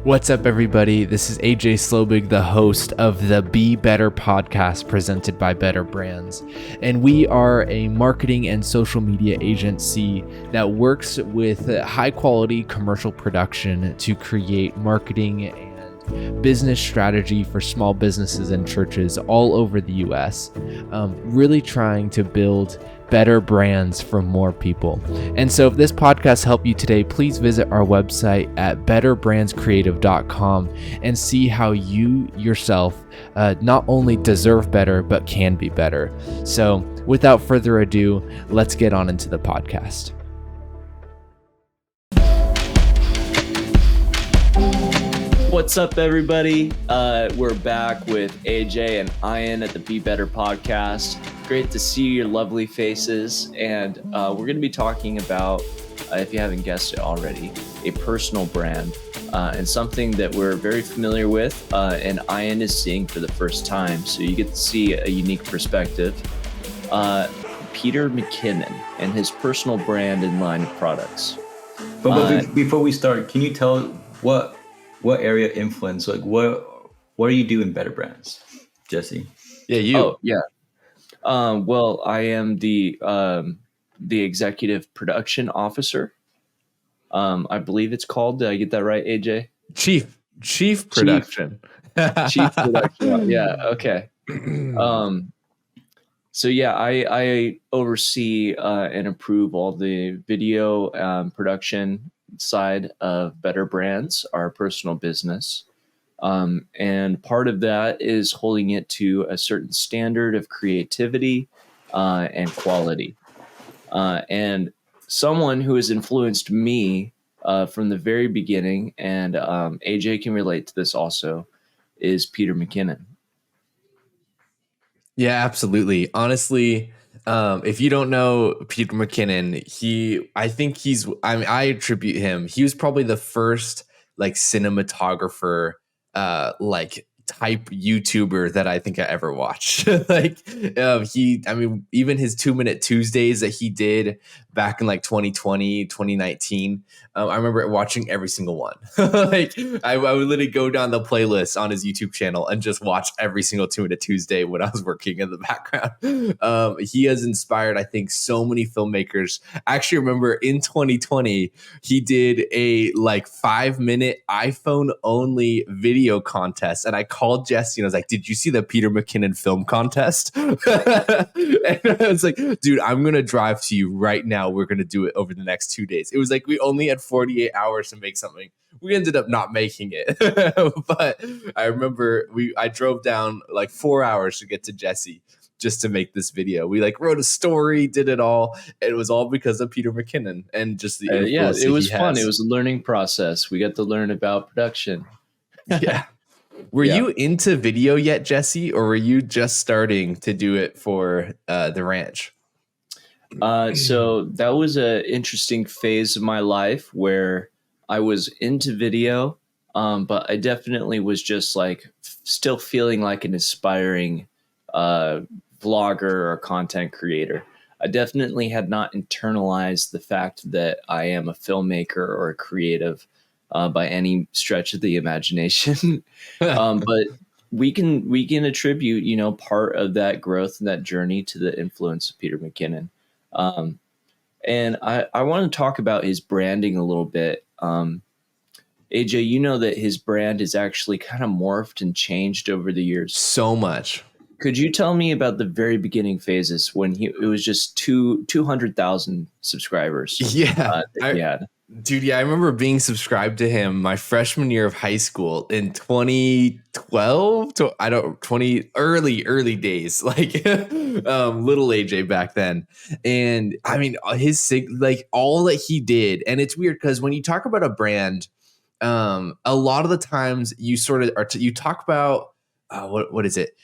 What's up, everybody? This is AJ Slobig, the host of the Be Better podcast presented by Better Brands. And we are a marketing and social media agency that works with high quality commercial production to create marketing and business strategy for small businesses and churches all over the US, really trying to build better brands for more people. And so if this podcast helped you today, please visit our website at betterbrandscreative.com and see how you yourself not only deserve better, but can be better. So without further ado, let's get on into the podcast. What's up, everybody? We're back with AJ and Ian at the Be Better podcast. Great to see your lovely faces. And we're going to be talking about, if you haven't guessed it already, a personal brand and something that we're very familiar with and Ian is seeing for the first time. So you get to see a unique perspective. Peter McKinnon and his personal brand and line of products. But before we start, can you tell what area of influence, like what do you do in Better Brands, Jesse? Yeah, you. Oh, yeah. Well, I am the executive production officer. I believe it's called. Did I get that right, AJ? Chief production. Chief production. Yeah. Okay. So yeah, I oversee and approve all the video production side of Better Brands, our personal business. And part of that is holding it to a certain standard of creativity and quality. And someone who has influenced me from the very beginning, and AJ can relate to this also, is Peter McKinnon. Yeah, absolutely. Honestly, if you don't know Peter McKinnon, I attribute him. He was probably the first like cinematographer, like type YouTuber that I think I ever watched. Even his 2-Minute Tuesdays that he did back in like 2020, 2019. I remember watching every single one. I would literally go down the playlist on his YouTube channel and just watch every single 2-Minute Tuesday when I was working in the background. He has inspired, I think, so many filmmakers. I actually remember in 2020, he did a like 5-minute iPhone only video contest. And I called Jesse and I was like, did you see the Peter McKinnon film contest? And I was like, dude, I'm going to drive to you right now. We're going to do it over the next 2 days. It was like we only had 48 hours to make something. We ended up not making it. But I remember I drove down like 4 hours to get to Jesse just to make this video. We like wrote a story, did it all. It was all because of Peter McKinnon and just the influence it was he fun. has. It was a learning process. We got to learn about production. Yeah. Were you into video yet, Jesse, or were you just starting to do it for the ranch? So that was an interesting phase of my life where I was into video, but I definitely was just like still feeling like an aspiring vlogger or content creator. I definitely had not internalized the fact that I am a filmmaker or a creative by any stretch of the imagination. But we can attribute, part of that growth and that journey to the influence of Peter McKinnon. And I want to talk about his branding a little bit. AJ, you know that his brand is actually kind of morphed and changed over the years. So much. Could you tell me about the very beginning phases when it was just 200,000 subscribers? Yeah. That he had? Dude, yeah, I remember being subscribed to him my freshman year of high school in 2012 early days, like little AJ back then. And I mean, all that he did. And it's weird because when you talk about a brand, a lot of the times you sort of you talk about what is it?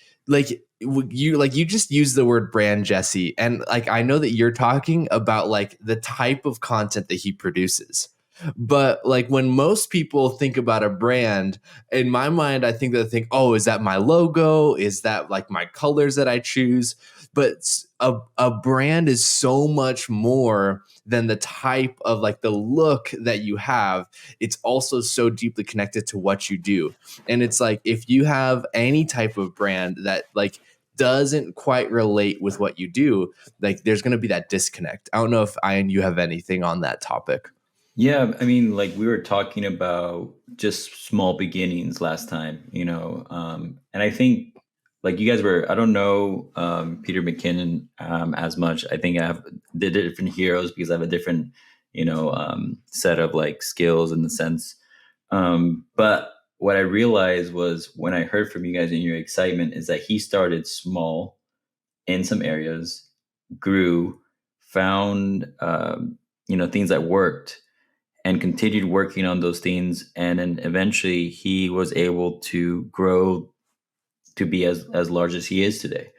You just use the word brand, Jesse, and like I know that you're talking about like the type of content that he produces, but like when most people think about a brand, in my mind I think oh, is that my logo? Is that like my colors that I choose? but a brand is so much more than the type of like the look that you have. It's also so deeply connected to what you do. And it's like if you have any type of brand that like doesn't quite relate with what you do, like there's going to be that disconnect. I don't know if Ian, you have anything on that topic. Yeah, I mean, like we were talking about just small beginnings last time, and I think like you guys were, I don't know Peter McKinnon as much. I think I have the different heroes because I have a different, set of like skills in the sense. But what I realized was when I heard from you guys and your excitement is that he started small in some areas, grew, found, things that worked and continued working on those things, and then eventually he was able to grow to be as large as he is today.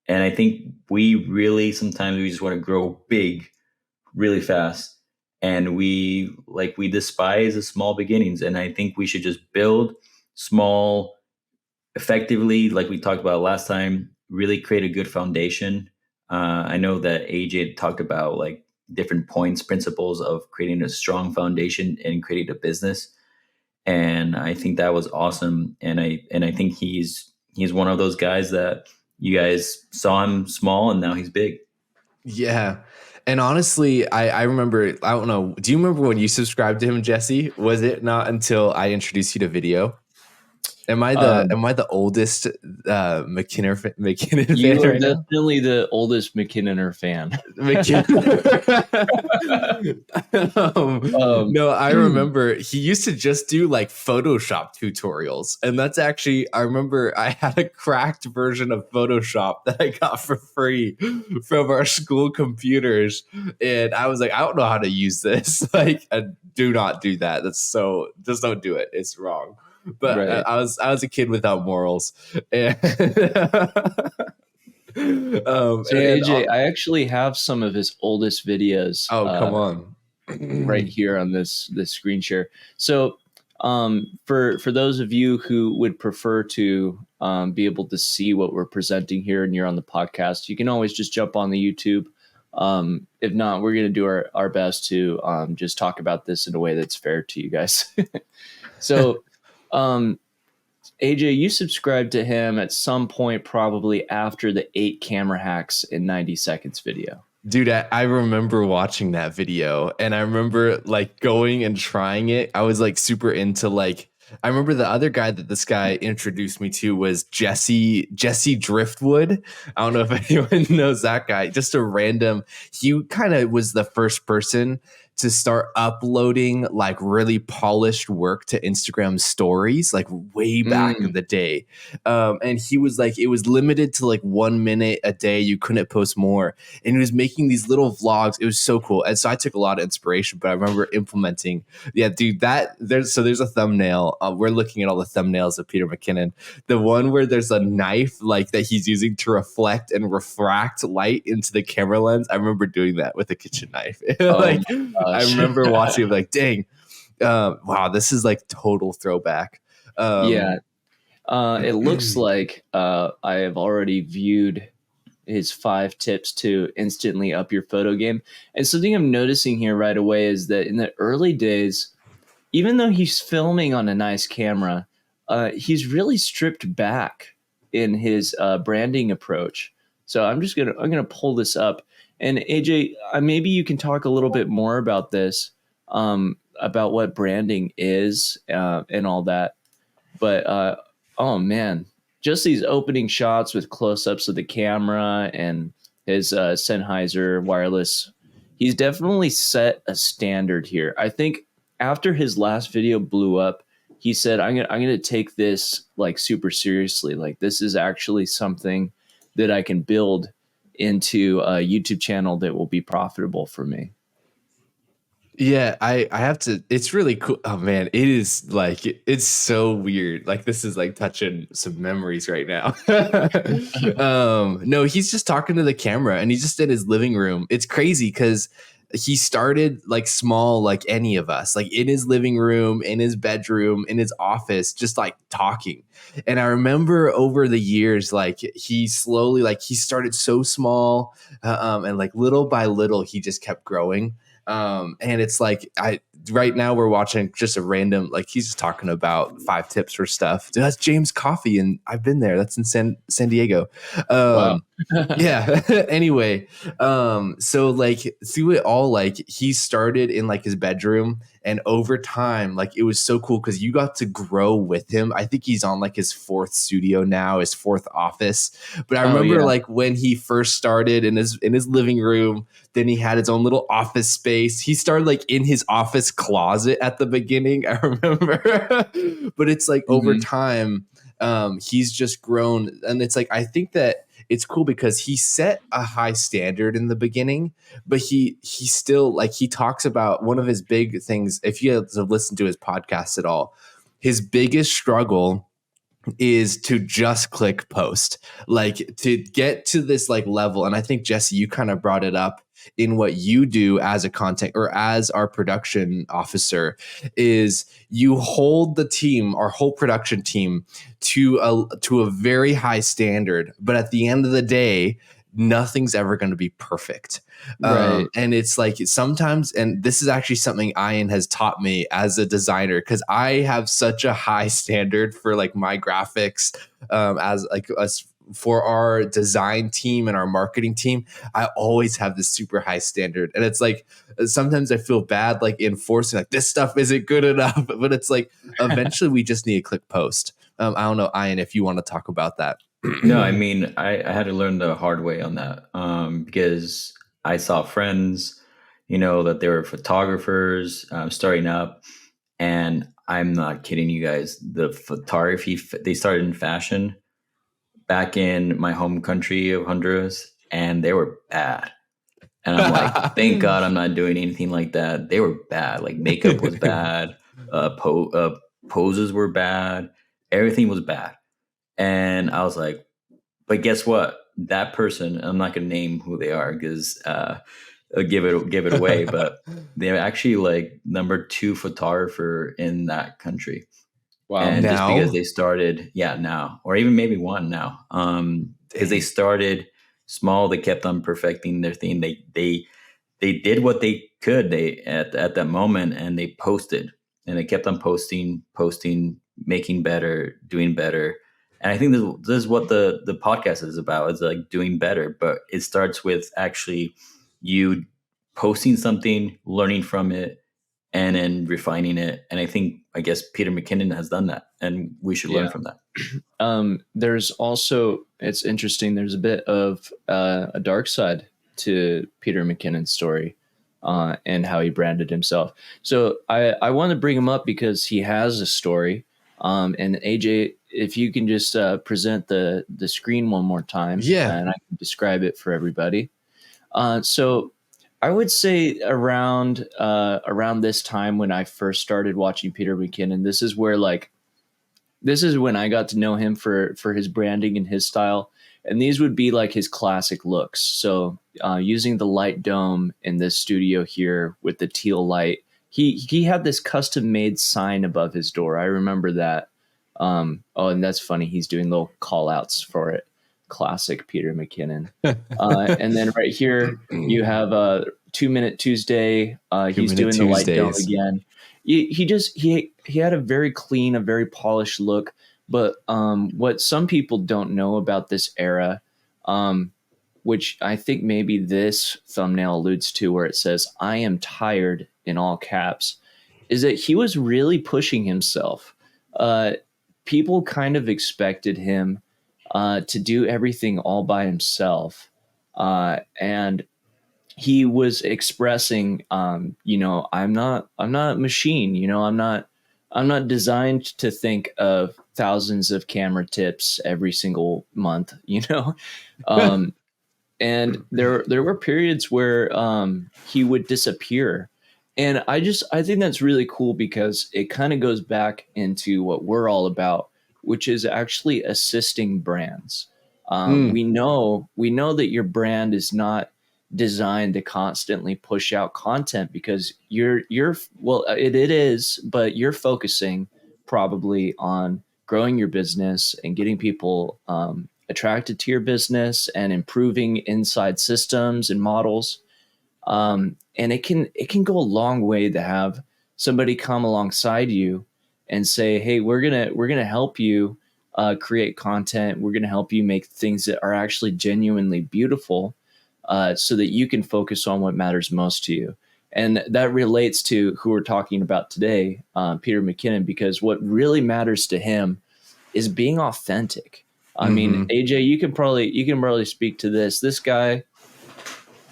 And I think we really sometimes we just want to grow big really fast, and we despise the small beginnings. And I think we should just build small effectively, like we talked about last time, really create a good foundation. I know that AJ talked about like different points, principles of creating a strong foundation and creating a business. And I think that was awesome. And I think he's one of those guys that you guys saw him small and now he's big. Yeah. And honestly, I remember, I don't know, do you remember when you subscribed to him, Jesse? Was it not until I introduced you to video? Am I the oldest McKinnon you fan are right now? definitely the oldest McKinnoner fan. No, I remember he used to just do like Photoshop tutorials. And that's actually, I remember I had a cracked version of Photoshop that I got for free from our school computers. And I was like, I don't know how to use this. Like, do not do that. Just don't do it. It's wrong. But Right. I was a kid without morals. And So AJ, I actually have some of his oldest videos. Oh, come on. Right here on this screen share. So for those of you who would prefer to be able to see what we're presenting here and you're on the podcast, you can always just jump on the YouTube. If not, we're going to do our best to just talk about this in a way that's fair to you guys. So AJ, you subscribed to him at some point, probably after the 8 camera hacks in 90 seconds video. Dude, I remember watching that video, and I remember like going and trying it. I was like super into like, I remember the other guy that this guy introduced me to was Jesse Driftwood. I don't know if anyone knows that guy. Just a random, he kind of was the first person to start uploading like really polished work to Instagram stories, like way back in the day. And he was like, it was limited to like 1 minute a day. You couldn't post more. And he was making these little vlogs. It was so cool. And so I took a lot of inspiration, but I remember implementing, yeah, dude, there's a thumbnail. We're looking at all the thumbnails of Peter McKinnon. The one where there's a knife like that he's using to reflect and refract light into the camera lens. I remember doing that with a kitchen knife. Like, I remember watching it like, dang, wow, this is like total throwback. It looks like I have already viewed his 5 tips to instantly up your photo game. And something I'm noticing here right away is that in the early days, even though he's filming on a nice camera, he's really stripped back in his branding approach. So I'm gonna pull this up. And AJ, maybe you can talk a little bit more about this, about what branding is and all that. But oh man, just these opening shots with close-ups of the camera and his Sennheiser wireless, he's definitely set a standard here. I think after his last video blew up, he said, "I'm gonna take this like super seriously. Like this is actually something that I can build into a YouTube channel that will be profitable for me." Yeah, I have to, it's really cool. Oh man, it is like, it's so weird. Like this is like touching some memories right now. No, he's just talking to the camera and he's just in his living room. It's crazy because he started like small, like any of us, like in his living room, in his bedroom, in his office, just like talking. And I remember over the years, like he slowly, like he started so small, and like little by little, he just kept growing. And it's like right now we're watching just a random, like he's just talking about 5 tips for stuff. Dude, that's James Coffee, and I've been there. That's in San Diego. Wow. Yeah. Anyway, so like through it all, like he started in like his bedroom, and over time, like it was so cool because you got to grow with him. I think he's on like his 4th studio now, his 4th office. But I Oh, remember yeah. like when he first started in his living room, then he had his own little office space. He started like in his office closet at the beginning, I remember. But it's like over Mhm. time, he's just grown. And it's like I think that it's cool because he set a high standard in the beginning, but he still, like, he talks about one of his big things. If you have listened to his podcast at all, his biggest struggle is to just click post, like to get to this like level. And I think, Jesse, you kind of brought it up in what you do as a content or as our production officer, is you hold the team, our whole production team, to a very high standard, but at the end of the day, nothing's ever going to be perfect. Right. And it's like sometimes, and this is actually something Ian has taught me as a designer, because I have such a high standard for like my graphics, as like us, for our design team and our marketing team. I always have this super high standard, and it's like sometimes I feel bad like enforcing like this stuff isn't good enough, but it's like eventually we just need to click post. I don't know, Ian, if you want to talk about that. No, I mean, I had to learn the hard way on that, because I saw friends, that they were photographers, starting up, and I'm not kidding you guys. The photography, they started in fashion back in my home country of Honduras, and they were bad. And I'm like, thank God I'm not doing anything like that. They were bad. Like makeup was bad, poses were bad, everything was bad. And I was like, but guess what? That person, I'm not going to name who they are because I'll give it away. But they're actually like number 2 photographer in that country, Wow. and just Now? because they started, now, or even maybe 1 now, because they Dang. started small, they kept on perfecting their thing. They did what they could at that moment, and they posted, and they kept on posting, making better, doing better. And I think this is what the podcast is about. It's like doing better, but it starts with actually you posting something, learning from it, and then refining it. And I guess Peter McKinnon has done that, and we should learn Yeah. from that. There's also, it's interesting, there's a bit of a dark side to Peter McKinnon's story, and how he branded himself. So I want to bring him up because he has a story. And AJ, if you can just present the screen one more time, Yeah. and I can describe it for everybody. So I would say around this time when I first started watching Peter McKinnon, this is when I got to know him for his branding and his style. And these would be like his classic looks. So using the light dome in this studio here with the teal light, he had this custom made sign above his door. I remember that. And that's funny. He's doing little call outs for it. Classic Peter McKinnon. And then right here you have 2 Minute Tuesday. He's doing the light dome again. He had a very clean, a very polished look. But what some people don't know about this era, which I think maybe this thumbnail alludes to, where it says "I am tired" in all caps, is that he was really pushing himself. People kind of expected him to do everything all by himself, and he was expressing, I'm not a machine. I'm not designed to think of thousands of camera tips every single month. And there were periods where he would disappear. And I think that's really cool because it kind of goes back into what we're all about, which is actually assisting brands. We know that your brand is not designed to constantly push out content because it is, but you're focusing probably on growing your business and getting people attracted to your business and improving inside systems and models. And it can go a long way to have somebody come alongside you and say, "Hey, we're gonna help you create content. We're gonna help you make things that are actually genuinely beautiful, so that you can focus on what matters most to you." And that relates to who we're talking about today, Peter McKinnon, because what really matters to him is being authentic. I mean, AJ, you can probably speak to this. This guy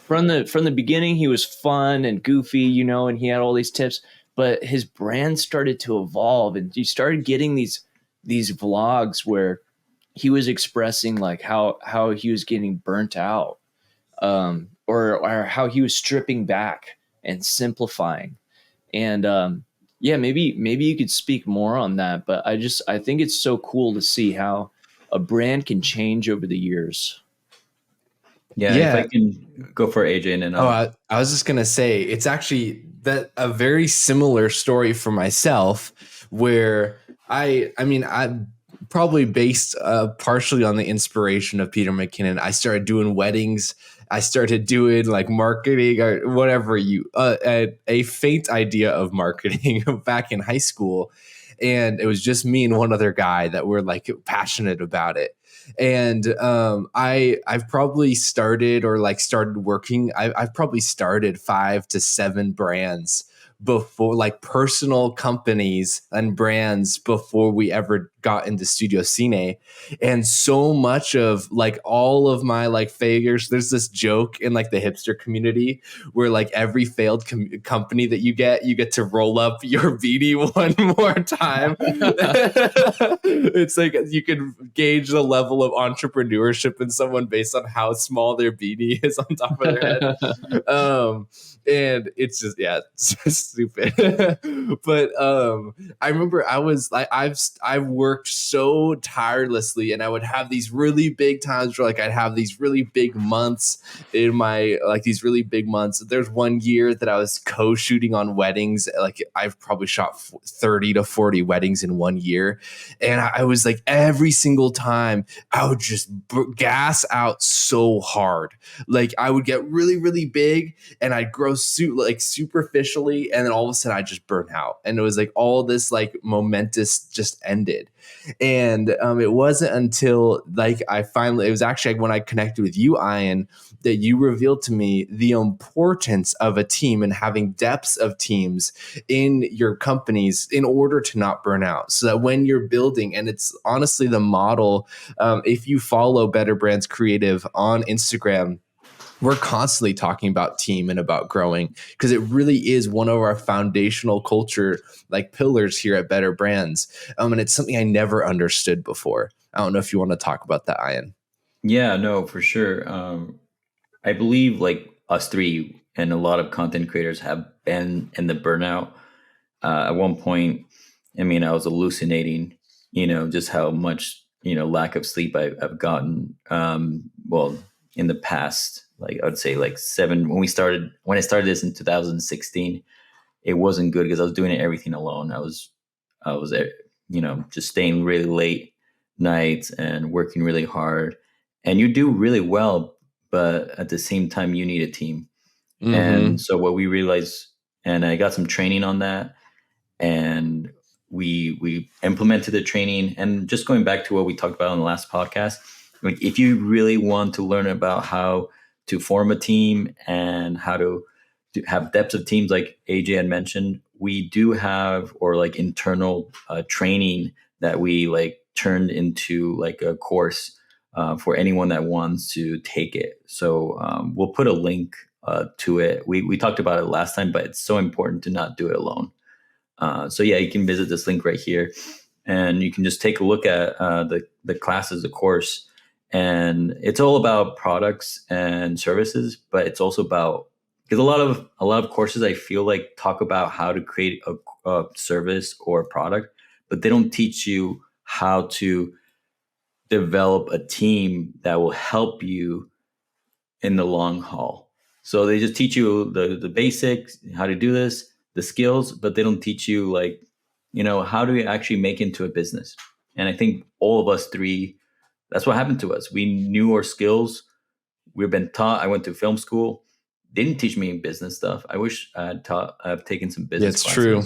from the beginning, he was fun and goofy, and he had all these tips, but his brand started to evolve, and you started getting these vlogs where he was expressing like how he was getting burnt out, or how he was stripping back and simplifying. And yeah, maybe you could speak more on that, but I think it's so cool to see how a brand can change over the years. Yeah, if I Yeah. can go for AJ and then Oh, I was just gonna say it's actually that a very similar story for myself, where I probably based partially on the inspiration of Peter McKinnon. I started doing weddings. I started doing like marketing or whatever a faint idea of marketing back in high school, and it was just me and one other guy that were like passionate about it. And I've probably started working. I've probably started 5 to 7 brands before, like personal companies and brands, before we ever got into Studio Cine. And so much of like all of my like failures, there's this joke in like the hipster community where like every failed company that you get to roll up your beanie one more time. It's like you can gauge the level of entrepreneurship in someone based on how small their beanie is on top of their head. And it's just, yeah, it's just stupid. But I remember I was like, I've worked so tirelessly, and I would have these really big times where like I'd have these really big months in my like these really big months. There's one year that I was co-shooting on weddings. Like I've probably shot 30 to 40 weddings in one year, and I was like every single time I would just gas out so hard. Like I would get really really big, and I'd grow like superficially, and then all of a sudden I just burn out, and it was like all this like momentous just ended. And it wasn't until like it was actually when I connected with you, Ian, that you revealed to me the importance of a team and having depths of teams in your companies in order to not burn out. So that when you're building, and it's honestly the model, if you follow Better Brands Creative on Instagram, we're constantly talking about team and about growing, because it really is one of our foundational culture like pillars here at Better Brands. And it's something I never understood before. I don't know if you want to talk about that, Ian. Yeah, no, for sure. I believe like us three and a lot of content creators have been in the burnout. At one point, I mean, I was hallucinating, just how much, lack of sleep I've gotten. Well, in the past, like I would say like 7, when I started this in 2016, it wasn't good because I was doing everything alone. I was, just staying really late nights and working really hard, and you do really well, but at the same time you need a team. And so what we realized, and I got some training on that, and we implemented the training. And just going back to what we talked about on the last podcast, like if you really want to learn about how to form a team and how to have depths of teams, like AJ had mentioned, we do have, or like internal training that we like turned into like a course for anyone that wants to take it. So we'll put a link to it. We talked about it last time, but it's so important to not do it alone. So yeah, you can visit this link right here, and you can just take a look at the classes, the course, and it's all about products and services, but it's also about, because a lot of courses I feel like talk about how to create a service or a product, but they don't teach you how to develop a team that will help you in the long haul. So they just teach you the basics, how to do this, the skills, but they don't teach you like, how do you actually make into a business? And I think all of us three, that's what happened to us. We knew our skills. We've been taught. I went to film school. They didn't teach me business stuff. I wish I've taken some Yeah, business it's classes. true.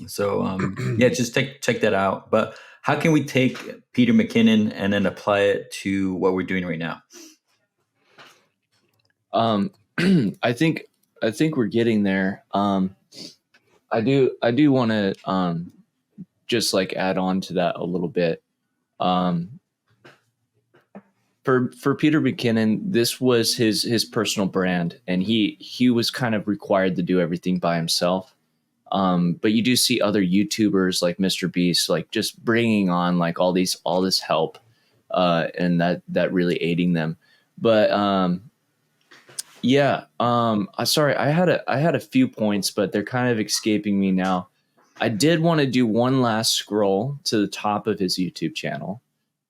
So just check that out. But how can we take Peter McKinnon and then apply it to what we're doing right now? I think we're getting there. I do want to just like add on to that a little bit. For Peter McKinnon, this was his personal brand, and he was kind of required to do everything by himself. But you do see other YouTubers like Mr. Beast, like just bringing on like all this help, and that really aiding them. But sorry, I had a few points, but they're kind of escaping me now. I did want to do one last scroll to the top of his YouTube channel,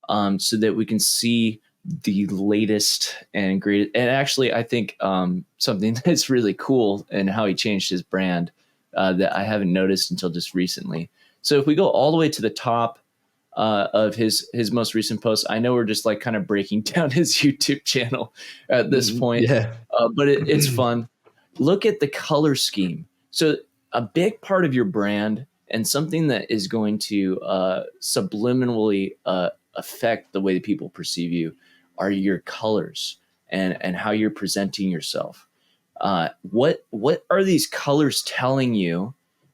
so that we can see the latest and greatest. And actually, I think something that's really cool and how he changed his brand that I haven't noticed until just recently. So if we go all the way to the top of his most recent post, I know we're just like kind of breaking down his YouTube channel at this point, but it's fun. Look at the color scheme. So a big part of your brand and something that is going to subliminally affect the way that people perceive you are your colors and how you're presenting yourself. What are these colors telling you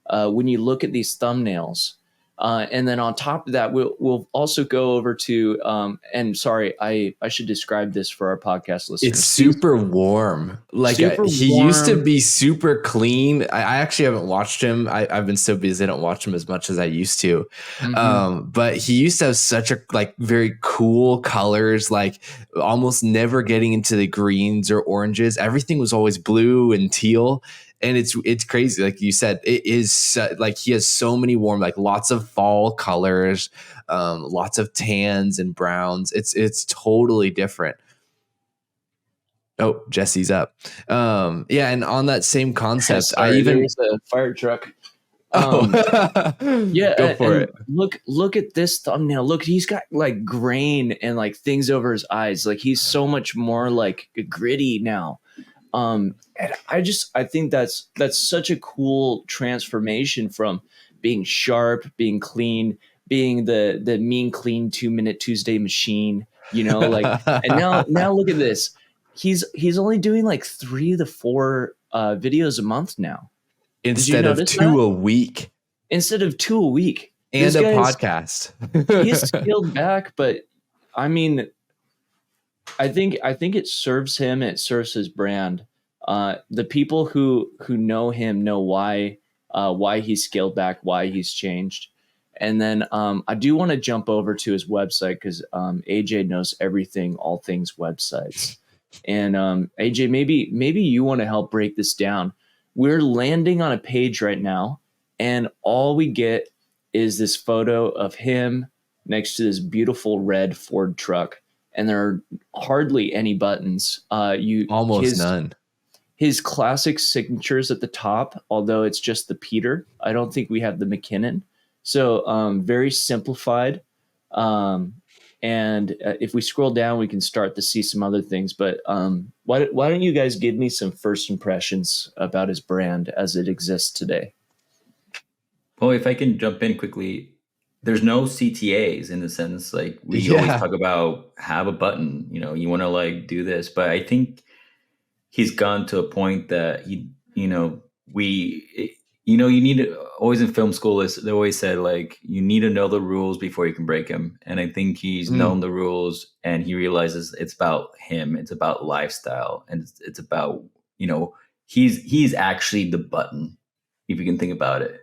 when you look at these thumbnails? And then on top of that, we'll also go over to and sorry, I should describe this for our podcast listeners. It's super warm. Like he used to be super clean. I actually haven't watched him. I've been so busy I don't watch him as much as I used to. But he used to have such a like very cool colors, like almost never getting into the greens or oranges. Everything was always blue and teal. And it's crazy. Like you said, it is like he has so many warm, like lots of fall colors, lots of tans and browns. It's totally different. Oh, Jesse's up. Yeah. And on that same concept, Sorry, there was a fire truck. Yeah. Go for it. Look at this thumbnail. Look, he's got like grain and like things over his eyes. Like he's so much more like gritty now. And I think that's such a cool transformation from being sharp, being clean, being the mean, clean 2-minute Tuesday machine, like, and now look at this. He's only doing like 3 to 4 videos a month now. Instead of 2 a week. Instead of 2 a week. And a podcast. He's scaled back, but I mean, I think it serves him. It serves his brand. The people who know him know why he's scaled back, why he's changed. And then I do want to jump over to his website because AJ knows everything, all things websites. And AJ, maybe you want to help break this down. We're landing on a page right now, and all we get is this photo of him next to this beautiful red Ford truck. And there are hardly any buttons. None. His classic signatures at the top, although it's just the Peter. I don't think we have the McKinnon. So very simplified. And if we scroll down, we can start to see some other things. But why don't you guys give me some first impressions about his brand as it exists today? Well, if I can jump in quickly, there's no CTAs in the sense like we always talk about have a button, you want to like do this. But I think he's gone to a point that you need to always in film school they always said like you need to know the rules before you can break them. And I think he's known the rules and he realizes it's about him. It's about lifestyle. And it's about, he's actually the button, if you can think about it,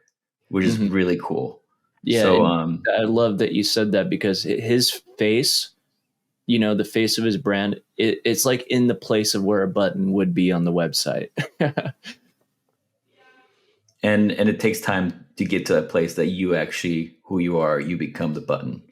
which is really cool. Yeah. So I love that you said that because his face, the face of his brand, it's like in the place of where a button would be on the website. And it takes time to get to that place that you actually, who you are, you become the button.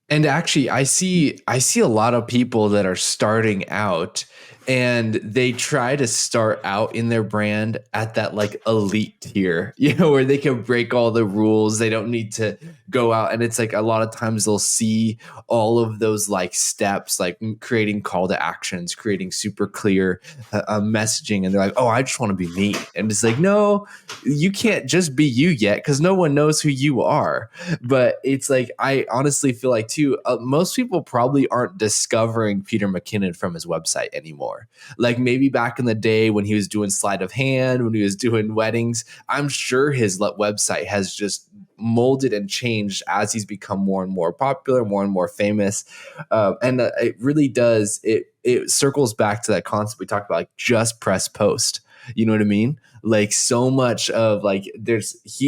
And actually, I see a lot of people that are starting out and they try to start out in their brand at that like elite tier, where they can break all the rules. They don't need to go out. And it's like a lot of times they'll see all of those like steps, like creating call to actions, creating super clear messaging. And they're like, oh, I just want to be me. And it's like, no, you can't just be you yet, because no one knows who you are. But it's like, I honestly feel like too, most people probably aren't discovering Peter McKinnon from his website anymore. Like maybe back in the day when he was doing sleight of hand, when he was doing weddings, I'm sure his website has just molded and changed as he's become more and more popular, more and more famous. And it really does. It circles back to that concept we talked about, like just press post. You know what I mean? Like so much of like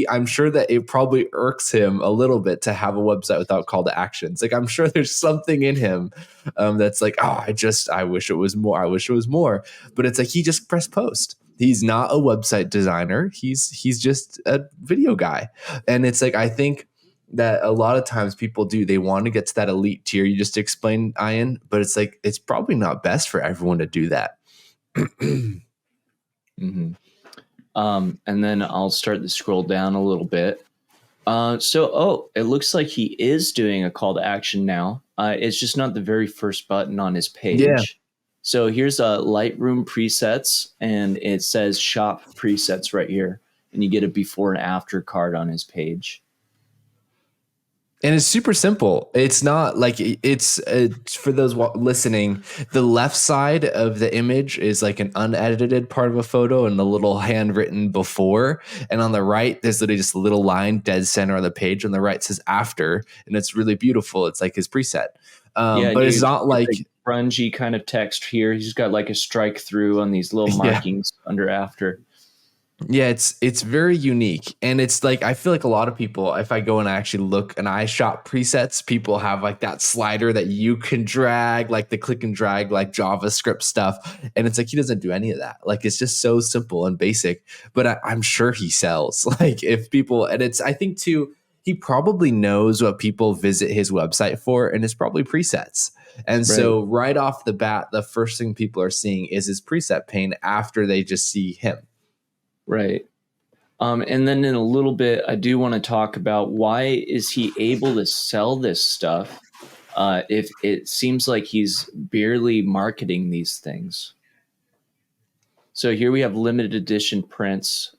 I'm sure that it probably irks him a little bit to have a website without call to actions. Like I'm sure there's something in him that's like, oh, I wish it was more. I wish it was more. But it's like he just press post. He's not a website designer. He's just a video guy. And it's like, I think that a lot of times people they want to get to that elite tier. You just explained, Ian, but it's like, it's probably not best for everyone to do that. Mm-hmm. And then I'll start to scroll down a little bit. It looks like he is doing a call to action now. It's just not the very first button on his page. Yeah. So here's a Lightroom presets, and it says shop presets right here. And you get a before and after card on his page. And it's super simple. It's not like it's for those listening. The left side of the image is like an unedited part of a photo and a little handwritten before. And on the right, there's literally just a little line dead center on the page. On the right says after, and it's really beautiful. It's like his preset. But it's not like grungy kind of text here. He's got like a strike through on these little markings under after. Yeah, it's very unique. And it's like, I feel like a lot of people, if I go and I actually look and I shop presets, people have like that slider that you can drag, like the click and drag, like JavaScript stuff. And it's like, he doesn't do any of that. Like, it's just so simple and basic, but I'm sure he sells. Like if people, and I think too, he probably knows what people visit his website for, and it's probably presets. And so right off the bat, the first thing people are seeing is his preset pane after they just see him. Right. And then in a little bit, I do want to talk about why is he able to sell this stuff if it seems like he's barely marketing these things. So here we have limited edition prints,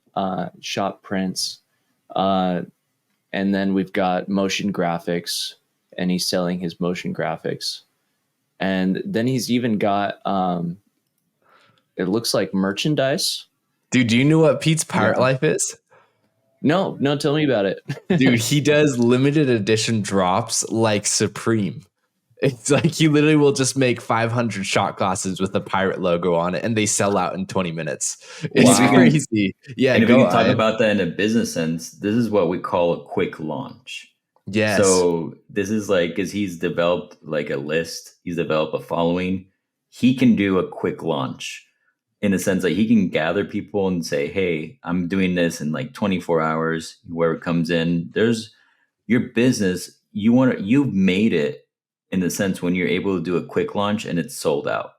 shop prints, and then we've got motion graphics, and he's selling his motion graphics. And then he's even got, it looks like merchandise. Dude, do you know what Pete's Pirate Life is? No, tell me about it. Dude, he does limited edition drops like Supreme. It's like he literally will just make 500 shot glasses with a pirate logo on it, and they sell out in 20 minutes. It's crazy. Yeah, and if we can talk about that in a business sense, this is what we call a quick launch. Yes. So this is like, because he's developed like a list, he's developed a following, he can do a quick launch. In the sense that he can gather people and say, hey, I'm doing this in like 24 hours, where it comes in. There's your business. You've made it in the sense when you're able to do a quick launch and it's sold out.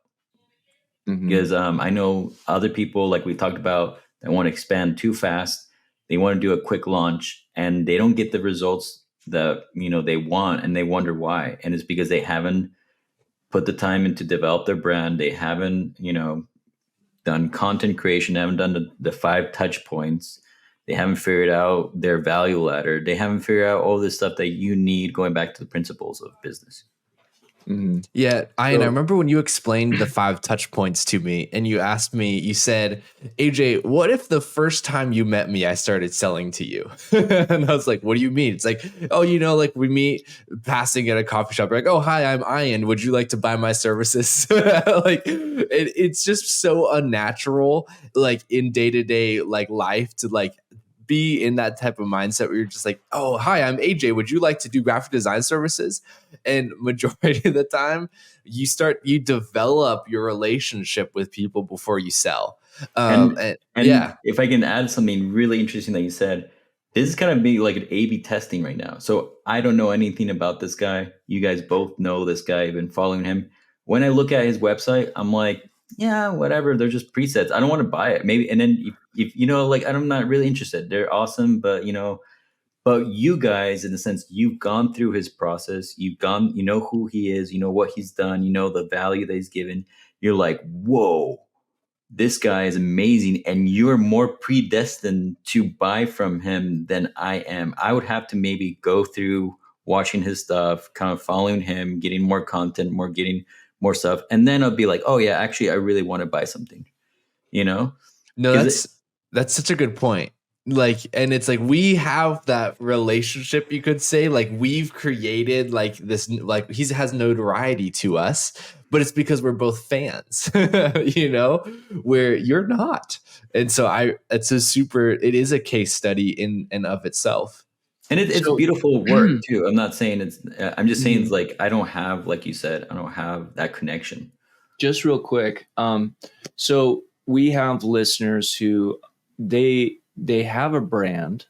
Mm-hmm. Because I know other people, like we talked about, that want to expand too fast. They want to do a quick launch and they don't get the results that, they want, and they wonder why. And it's because they haven't put the time in to develop their brand. They haven't, done content creation, they haven't done the 5 touch points. They haven't figured out their value ladder. They haven't figured out all this stuff that you need, going back to the principles of business. Mm-hmm. Yeah, I remember when you explained the 5 touch points to me, and you asked me, you said, AJ, what if the first time you met me, I started selling to you? And I was like, what do you mean? It's like, oh, like we meet passing at a coffee shop. We're like, oh, hi, I'm Ian. Would you like to buy my services? Like it's just so unnatural, like in day-to-day like life, to like be in that type of mindset where you're just like, oh, hi, I'm AJ. Would you like to do graphic design services? And majority of the time you develop your relationship with people before you sell. And yeah, if I can add something really interesting that you said, this is kind of being like an A/B testing right now. So I don't know anything about this guy. You guys both know this guy. I've been following him. When I look at his website, I'm like, yeah, whatever. They're just presets. I don't want to buy it. Maybe, and then if you know, like I'm not really interested. They're awesome, but but you guys, in the sense, you've gone through his process. You've gone, you know who he is. You know what he's done. You know the value that he's given. You're like, whoa, this guy is amazing, and you're more predestined to buy from him than I am. I would have to maybe go through watching his stuff, kind of following him, getting more content, more getting more stuff, and then I'll be like, oh yeah, actually, I really want to buy something, you know, No, because that's such a good point. Like, and it's like we have that relationship, you could say. Like, we've created like this, like he has notoriety to us, but it's because we're both fans, where you're not. And so it is a case study in and of itself. and it's So beautiful work too. I'm not saying it's. I'm just saying it's Mhm. like I don't have, like you said, I don't have that connection. just real quick, so we have listeners who they have a brand,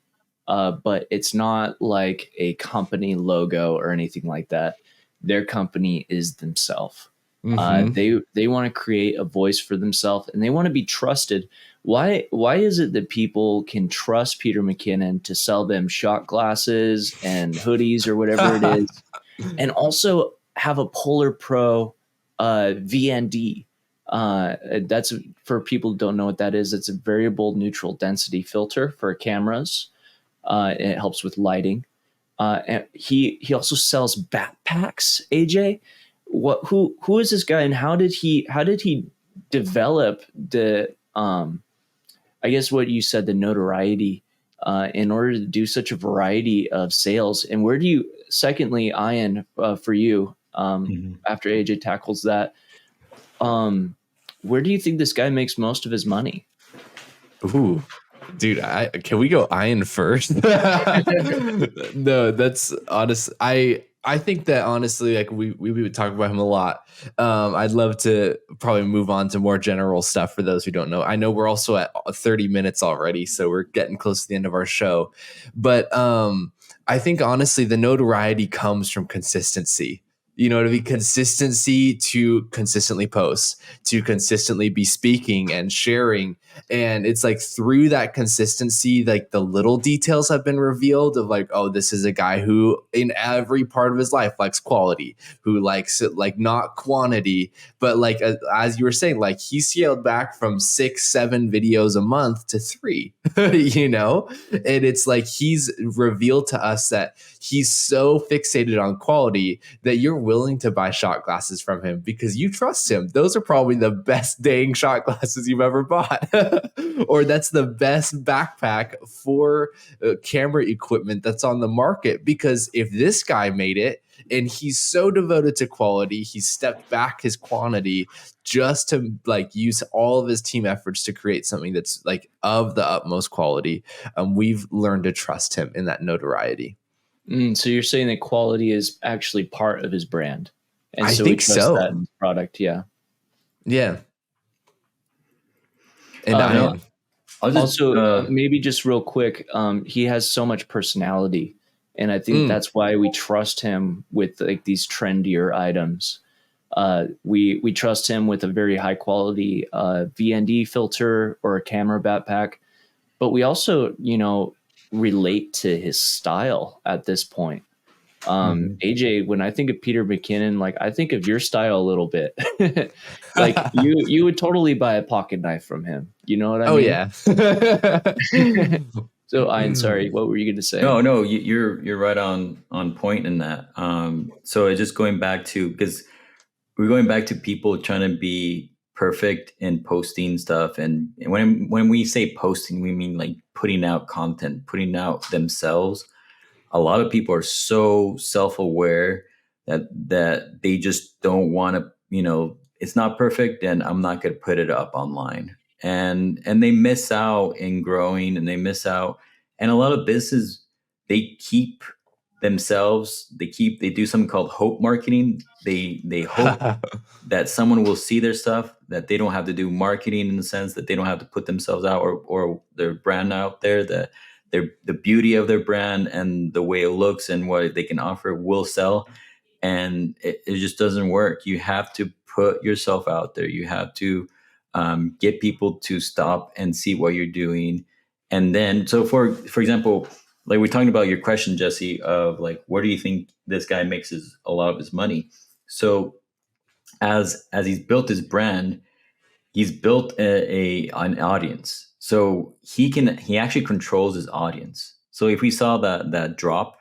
but it's not like a company logo or anything like that. Their company is themselves. Mhm. They want to create a voice for themselves, and they want to be trusted. Why is it that people can trust Peter McKinnon to sell them shot glasses and hoodies or whatever it is, and also have a Polar Pro VND? That's, for people who don't know what that is. It's a variable neutral density filter for cameras. And it helps with lighting. And he also sells backpacks. AJ, who is this guy, and how did he develop the I guess what you said, the notoriety, in order to do such a variety of sales? And where do you, secondly, Ian, for you, Mhm. after AJ tackles that, where do you think this guy makes most of his money? Ooh, dude, can we go Iron first? No, that's honest. I think that honestly, like we would talk about him a lot. I'd love to probably move on to more general stuff for those who don't know. I know we're also at 30 minutes already, so we're getting close to the end of our show. But I think honestly, the notoriety comes from consistency. To be consistency, to consistently post, to consistently be speaking and sharing. And it's like through that consistency, like the little details have been revealed of like, oh, this is a guy who in every part of his life likes quality, who likes it, like not quantity, but like as you were saying, like he scaled back from 6, 7 videos a month to 3, and it's like he's revealed to us that he's so fixated on quality that you're willing to buy shot glasses from him because you trust him. Those are probably the best dang shot glasses you've ever bought. Or that's the best backpack for camera equipment that's on the market. Because if this guy made it and he's so devoted to quality, he stepped back his quantity just to like use all of his team efforts to create something that's like of the utmost quality. We've learned to trust him in that notoriety. So you're saying that quality is actually part of his brand, and I so we think trust that so. in his product. Yeah. Yeah. And No, Ian. I'll just also, maybe just real quick, he has so much personality, and I think Mm. that's why we trust him with like these trendier items. We trust him with a very high quality VND filter or a camera backpack, but we also, relate to his style at this point. Mhm. AJ, when I think of Peter McKinnon, like I think of your style a little bit. Like you would totally buy a pocket knife from him. You know what I Oh mean? yeah. So, Ian, sorry, what were you going to say? No, you're right on point in that. So it's just going back to, because we're going back to people trying to be perfect in posting stuff, and when we say posting, we mean like putting out content, putting out themselves. A lot of people are so self-aware that they just don't want to, it's not perfect, and I'm not going to put it up online, and they miss out in growing, and they miss out. And a lot of businesses, they keep themselves, they do something called hope marketing. They hope that someone will see their stuff, that they don't have to do marketing, in the sense that they don't have to put themselves out, or their brand out there, that the beauty of their brand and the way it looks and what they can offer will sell. And it just doesn't work. You have to put yourself out there. You have to get people to stop and see what you're doing. And then, so for example, like we're talking about your question, Jesse, of like, where do you think this guy makes a lot of his money? So as he's built his brand, he's built an audience. So he actually controls his audience. So if we saw that drop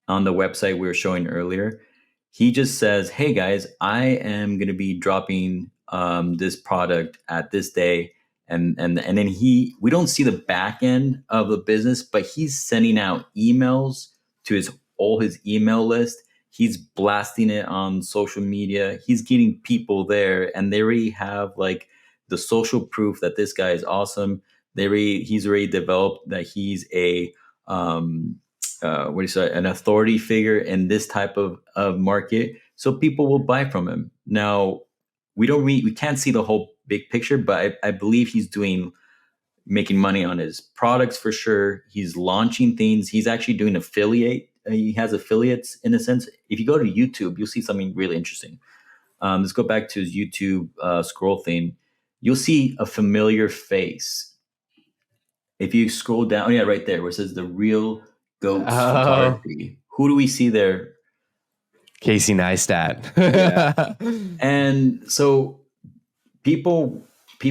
on the website we were showing earlier, he just says, "Hey guys, I am going to be dropping this product at this day," and then we don't see the back end of the business, but he's sending out emails to all his email list. He's blasting it on social media. He's getting people there, and they already have like the social proof that this guy is awesome. He's already developed that he's a what do you say, an authority figure in this type of market. So people will buy from him. Now we can't see the whole big picture, but I believe he's making money on his products for sure. He's launching things. He's actually doing affiliate. He has affiliates in a sense. If you go to YouTube, you'll see something really interesting. Let's go back to his YouTube scroll thing. You'll see a familiar face. If you scroll down, yeah, right there where it says the Real Goats Photography. Who do we see there? Casey Neistat. Yeah. And so people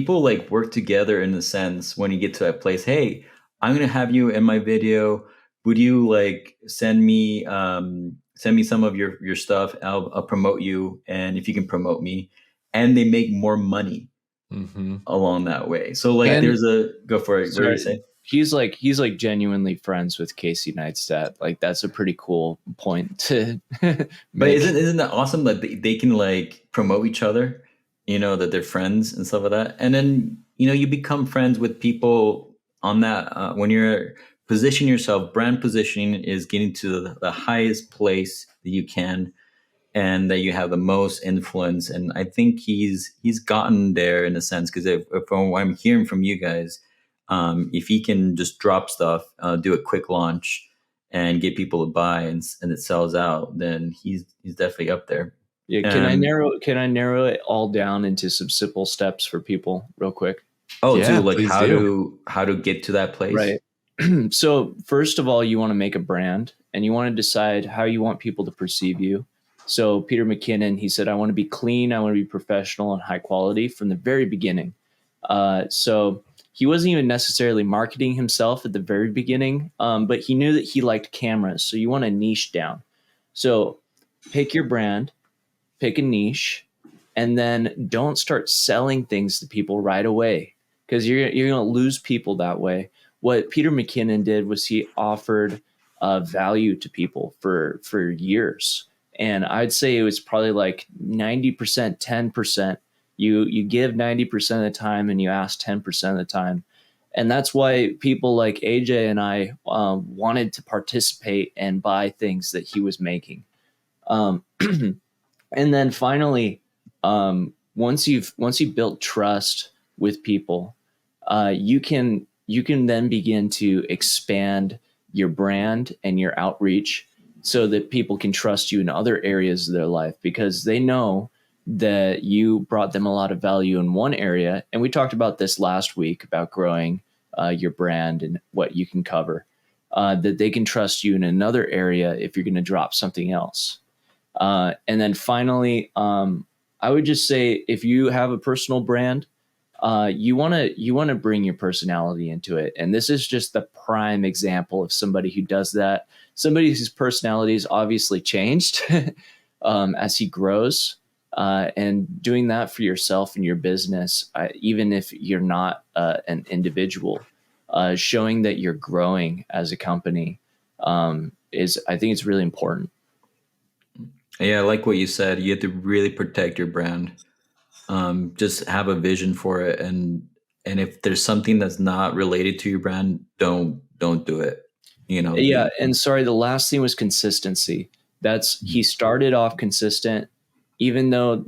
like work together in the sense when you get to that place. Hey, I'm gonna have you in my video. Would you like send me some of your stuff? I'll promote you, and if you can promote me, and they make more money along that way. So like, and go for it. Sorry, what do you say? He's like genuinely friends with Casey Neistat. Like that's a pretty cool point to. But isn't that awesome that they can like promote each other? You know, that they're friends and stuff like that, and then you become friends with people on that when you're position yourself. Brand positioning is getting to the highest place that you can, and that you have the most influence. And I think he's gotten there in a sense, because if from what I'm hearing from you guys, if he can just drop stuff, do a quick launch, and get people to buy, and it sells out, then he's definitely up there. Yeah, can I narrow it all down into some simple steps for people real quick? Oh, yeah, like how to get to that place? Right. So first of all, you want to make a brand, and you want to decide how you want people to perceive you. So Peter McKinnon, he said, I want to be clean, I want to be professional and high quality from the very beginning. So he wasn't even necessarily marketing himself at the very beginning, but he knew that he liked cameras. So you want to niche down. So pick your brand, pick a niche, and then don't start selling things to people right away, because you're going to lose people that way. What Peter McKinnon did was he offered value to people for years. And I'd say it was probably like 90%, 10%. You give 90% of the time and you ask 10% of the time. And that's why people like AJ and I wanted to participate and buy things that he was making. And then finally, once you've built trust with people, you can then begin to expand your brand and your outreach so that people can trust you in other areas of their life, because they know that you brought them a lot of value in one area. And we talked about this last week about growing your brand and what you can cover, that they can trust you in another area if you're going to drop something else. And then finally, I would just say, if you have a personal brand, you want to bring your personality into it. And this is just the prime example of somebody who does that. Somebody whose personality has obviously changed as he grows, and doing that for yourself and your business, even if you're not an individual, showing that you're growing as a company I think it's really important. Yeah, I like what you said. You have to really protect your brand. Just have a vision for it, and if there's something that's not related to your brand, don't do it. Yeah, and sorry, the last thing was consistency. He started off consistent, even though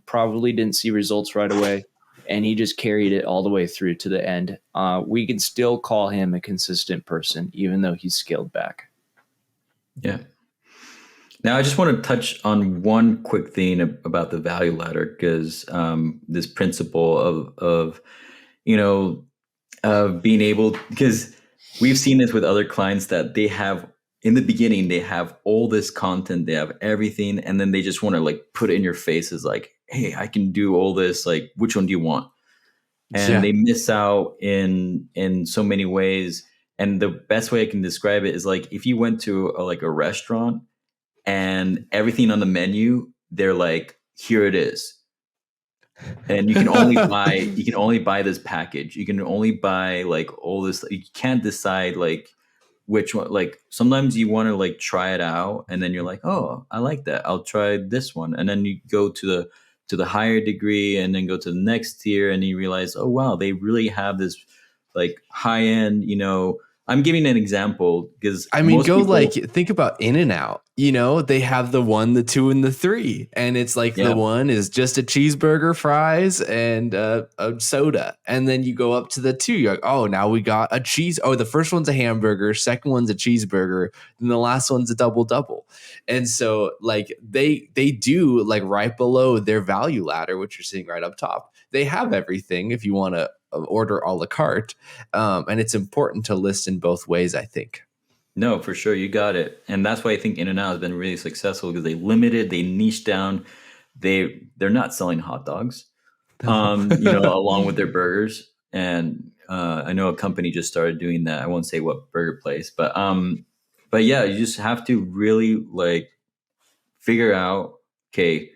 probably didn't see results right away, and he just carried it all the way through to the end. We can still call him a consistent person, even though he's scaled back. Yeah. Now, I just want to touch on one quick thing about the value ladder, because this principle of you know being able, because we've seen this with other clients that they have in the beginning, they have all this content, they have everything, and then they just want to like put it in your faces like, hey, I can do all this, like which one do you want? And they miss out in so many ways. And the best way I can describe it is like if you went to a restaurant and everything on the menu, they're like, here it is. And you can only buy this package. You can only buy like all this. You can't decide like which one. Like sometimes you want to like try it out, and then you're like, oh, I like that. I'll try this one. And then you go to the higher degree, and then go to the next tier, and you realize, oh wow, they really have this like high end, I'm giving an example because I mean, think about In-N-Out. They have the 1, the 2, and the 3, and it's like the 1 is just a cheeseburger, fries, and a soda, and then you go up to the 2. You're like, oh, now we got a cheese. Oh, the first one's a hamburger, second one's a cheeseburger, and the last one's a double. And so, like they do like right below their value ladder, which you're seeing right up top. They have everything if you want to order a la carte, and it's important to list in both ways, I think. No, for sure, you got it. And that's why I think In-N-Out has been really successful, because they limited, they niche down. They're not selling hot dogs, along with their burgers. And I know a company just started doing that. I won't say what burger place, but yeah, you just have to really like figure out, okay,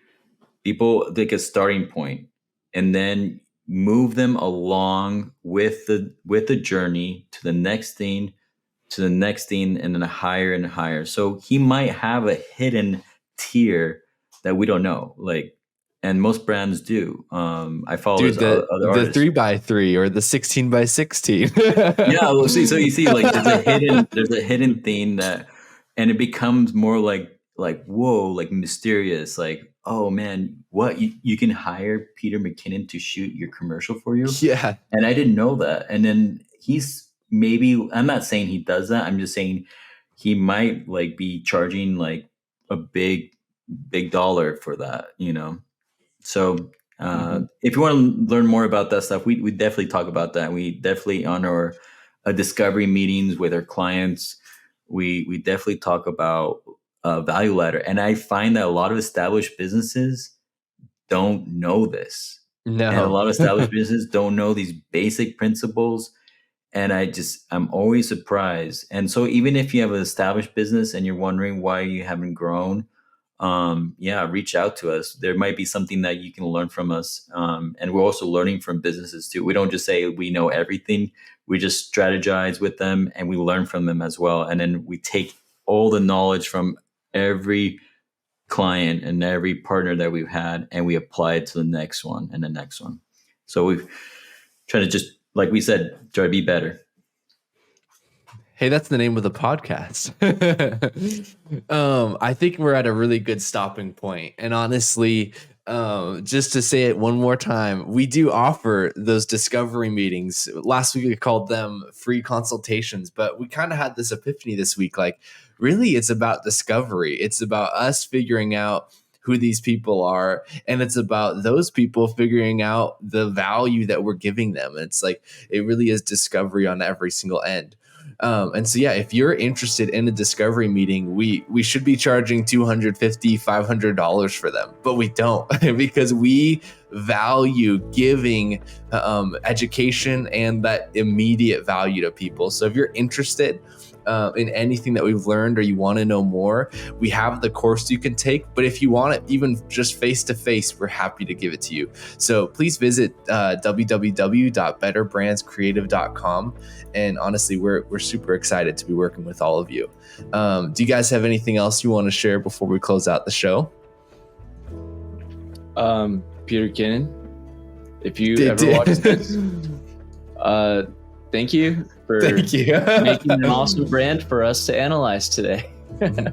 people like a starting point, and then move them along with the journey to the next thing, and then higher and higher. So he might have a hidden tier that we don't know, like, and most brands do. I follow other the 3x3 or the 16x16. Yeah, well, so you see, like there's a hidden thing that, and it becomes more like whoa, like mysterious, like, oh man, what, you can hire Peter McKinnon to shoot your commercial for you? Yeah. And I didn't know that. And then I'm not saying he does that. I'm just saying he might like be charging like a big dollar for that, So if you want to learn more about that stuff, we definitely talk about that. We definitely on our discovery meetings with our clients, we definitely talk about value ladder. And I find that a lot of established businesses don't know this. No. And a lot of established businesses don't know these basic principles. And I'm always surprised. And so even if you have an established business and you're wondering why you haven't grown, reach out to us. There might be something that you can learn from us. And we're also learning from businesses too. We don't just say we know everything. We just strategize with them and we learn from them as well. And then we take all the knowledge from every client and every partner that we've had, and we apply it to the next one and the next one. So we've tried to just, like we said, try to be better. Hey, that's the name of the podcast. I think we're at a really good stopping point. And honestly, just to say it one more time, we do offer those discovery meetings. Last week we called them free consultations, but we kind of had this epiphany this week. Like, really, it's about discovery. It's about us figuring out who these people are, and it's about those people figuring out the value that we're giving them. It's like, it really is discovery on every single end. And so, yeah, if you're interested in a discovery meeting, we should be charging $250, $500 for them, but we don't because we value giving education and that immediate value to people. So if you're interested in anything that we've learned or you want to know more, we have the course you can take. But if you want it even just face-to-face, we're happy to give it to you. So please visit www.betterbrandscreative.com. And honestly, we're super excited to be working with all of you. Do you guys have anything else you want to share before we close out the show? Peter Kinnon, if you ever watch this, thank you for making an awesome brand for us to analyze today.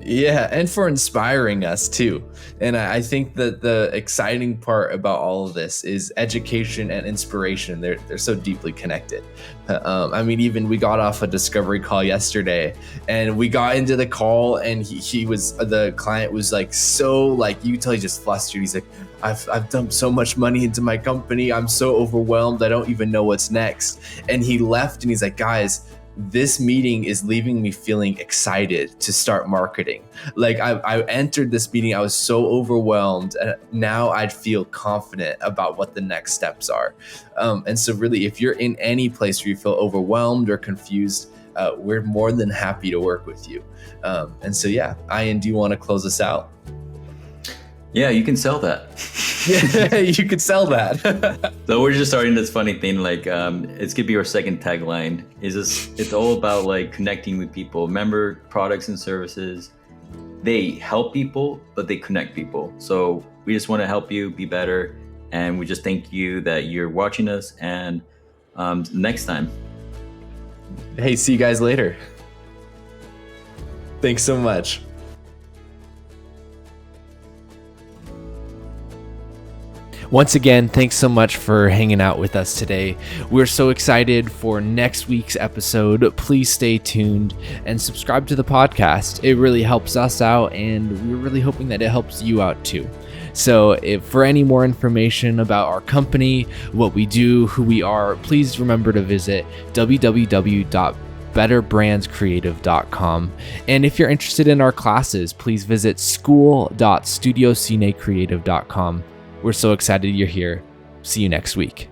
Yeah, and for inspiring us too. And I think that the exciting part about all of this is education and inspiration. They're so deeply connected. I mean, even we got off a discovery call yesterday, and we got into the call, and the client was like, so like, you tell he's just flustered. He's like, I've dumped so much money into my company. I'm so overwhelmed. I don't even know what's next. And he left, and he's like, guys, this meeting is leaving me feeling excited to start marketing. Like I entered this meeting, I was so overwhelmed, and now I'd feel confident about what the next steps are. And so really, if you're in any place where you feel overwhelmed or confused, we're more than happy to work with you. And so yeah, Ian, do you want to close us out? Yeah, you can sell that. Yeah, you could sell that. So we're just starting this funny thing, like it's gonna be our second tagline. It's all about like connecting with people. Remember, products and services, they help people, but they connect people. So we just want to help you be better, and we just thank you that you're watching us. And next time. Hey, see you guys later. Thanks so much. Once again, thanks so much for hanging out with us today. We're so excited for next week's episode. Please stay tuned and subscribe to the podcast. It really helps us out, and we're really hoping that it helps you out too. So if for any more information about our company, what we do, who we are, please remember to visit www.betterbrandscreative.com. And if you're interested in our classes, please visit school.studiocinecreative.com. We're so excited you're here. See you next week.